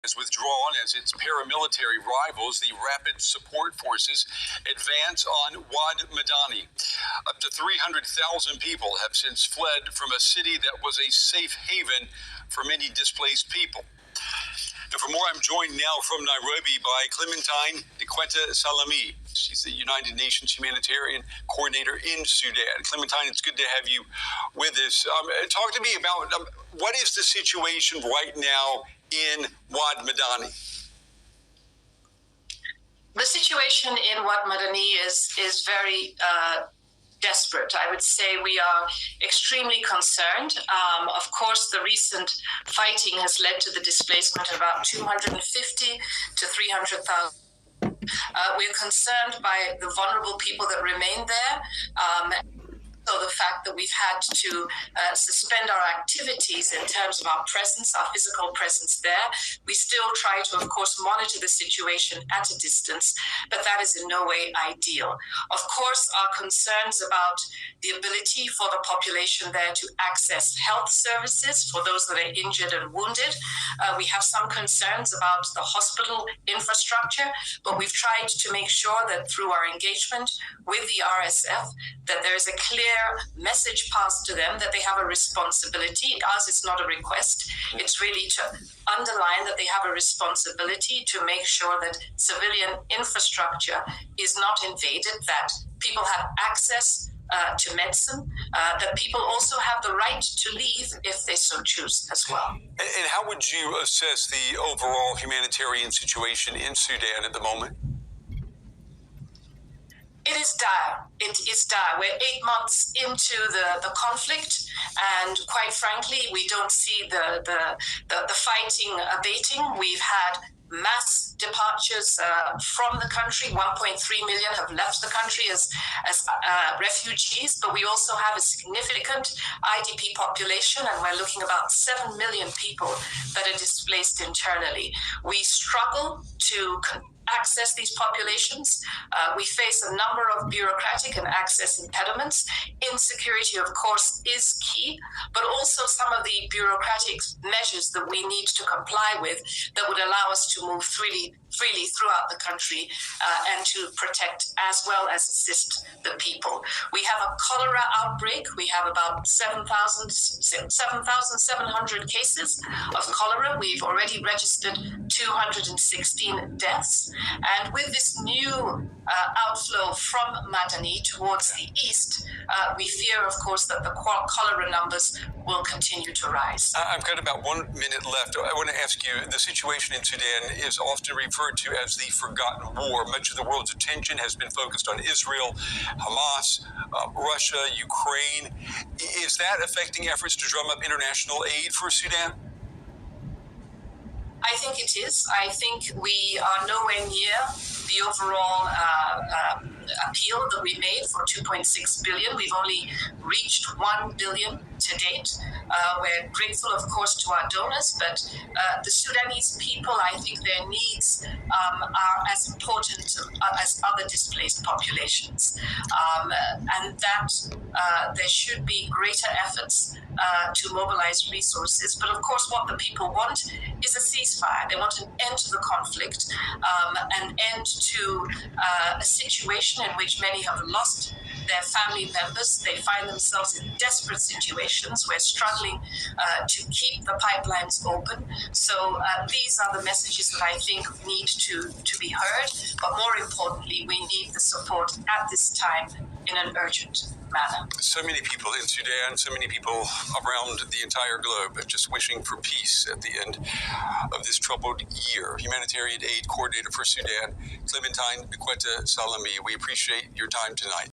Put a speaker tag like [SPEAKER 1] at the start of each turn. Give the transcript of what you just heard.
[SPEAKER 1] has withdrawn as its paramilitary rivals, the Rapid Support Forces, advance on Wad Madani. Up to 300,000 people have since fled from a city that was a safe haven for many displaced people. And for more, I'm joined now from Nairobi by Clementine Dikweta Salami. She's the United Nations Humanitarian Coordinator in Sudan. Clementine, it's good to have you with us. Talk to me about what is the situation right now in Wad Madani?
[SPEAKER 2] The situation in Wad Madani is very desperate. I would say we are extremely concerned. Of course, the recent fighting has led to the displacement of about 250 to 300,000. We're concerned by the vulnerable people that remain there. So the fact that we've had to suspend our activities in terms of our presence, our physical presence there. We still try to, of course, monitor the situation at a distance, but that is in no way ideal. Of course, our concerns about the ability for the population there to access health services for those that are injured and wounded. We have some concerns about the hospital infrastructure, but we've tried to make sure that through our engagement with the RSF, that there is a clear message passed to them that they have a responsibility. Ours is not a request. It's really to underline that they have a responsibility to make sure that civilian infrastructure is not invaded, that people have access to medicine, that people also have the right to leave if they so choose as well.
[SPEAKER 1] And how would you assess the overall humanitarian situation in Sudan at the moment?
[SPEAKER 2] It is dire. It is dire. We're 8 months into the conflict, and quite frankly, we don't see the fighting abating. We've had mass departures from the country. 1.3 million have left the country as refugees, but we also have a significant IDP population, and we're looking about 7 million people that are displaced internally. We struggle to access these populations. We face a number of bureaucratic and access impediments. Insecurity, of course, is key, but also some of the bureaucratic measures that we need to comply with that would allow us to move freely throughout the country and to protect as well as assist the people. We have a cholera outbreak. We have about 7,700 cases of cholera. We've already registered 216 deaths. And with this new outflow from Madani towards the east, we fear, of course, that the cholera numbers will continue to rise.
[SPEAKER 1] I've got about 1 minute left. I want to ask you, the situation in Sudan is often referred to as the forgotten war. Much of the world's attention has been focused on Israel, Hamas, Russia, Ukraine. Is that affecting efforts to drum up international aid for Sudan?
[SPEAKER 2] I think it is. I think we are nowhere near the overall appeal that we made for 2.6 billion. We've only reached 1 billion to date. We're grateful, of course, to our donors, but the Sudanese people, I think their needs are as important as other displaced populations. And that there should be greater efforts to mobilize resources. But of course, what the people want is a ceasefire. They want an end to the conflict, an end to a situation in which many have lost their family members. They find themselves in desperate situations. We're struggling to keep the pipelines open. So these are the messages that I think need to be heard. But more importantly, we need the support at this time in an urgent manner.
[SPEAKER 1] So many people in Sudan, so many people around the entire globe are just wishing for peace at the end of this troubled year. Humanitarian Aid Coordinator for Sudan, Clementine Dikweta Salami, we appreciate your time tonight.